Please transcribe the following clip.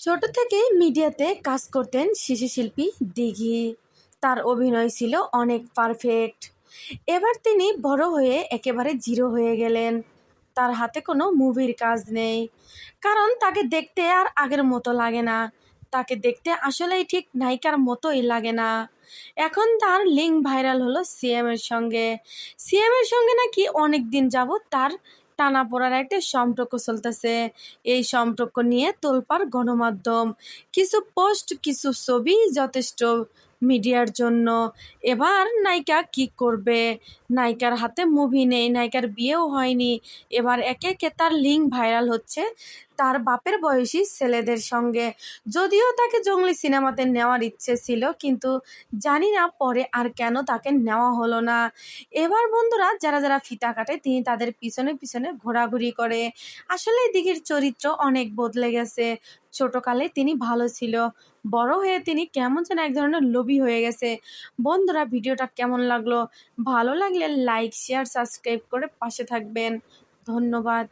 ছোট থেকেই মিডিয়াতে কাজ করতেন শিশু শিল্পী দিঘি। তার অভিনয় ছিল অনেক পারফেক্ট। এবার তিনি বড় হয়ে একেবারে জিরো হয়ে গেলেন। তার হাতে কোনো মুভির কাজ নেই, কারণ তাকে দেখতে আর আগের মতো লাগে না। তাকে দেখতে আসলেই ঠিক নায়িকার মতোই লাগে না। এখন তার লিঙ্ক ভাইরাল হলো সিএম এর সঙ্গে। সিএম এর সঙ্গে নাকি অনেক দিন যাবত তার টানাপোড়ার একটা সম্পর্ক চলতেছে। এই সম্পর্ক নিয়ে তোলপাড় গণমাধ্যম, কিছু পোস্ট, কিছু ছবি যথেষ্ট মিডিয়ার জন্য। এবার নায়িকা কি করবে? নায়িকার হাতে মুভি নেই, নায়িকার বিয়েও হয়নি। এবার একে একে তার লিঙ্ক ভাইরাল হচ্ছে তার বাপের বয়সী ছেলেদের সঙ্গে। যদিও তাকে জঙ্গলি সিনেমাতে নেওয়ার ইচ্ছে ছিল, কিন্তু জানি না পরে আর কেন তাকে নেওয়া হলো না। এবার বন্ধুরা, যারা যারা ফিতা কাটে তিনি তাদের পিছনে পিছনে ঘোরাঘুরি করে। আসলে দিঘির চরিত্র অনেক বদলে গেছে। ছোটকালে তিনি ভালো ছিল, বড় হয়ে তিনি কেমন যেন এক ধরনের লোভী হয়ে গেছে। বন্ধুরা, ভিডিওটা কেমন লাগলো? ভালো লাগলে লাইক, শেয়ার, সাবস্ক্রাইব করে পাশে থাকবেন। ধন্যবাদ।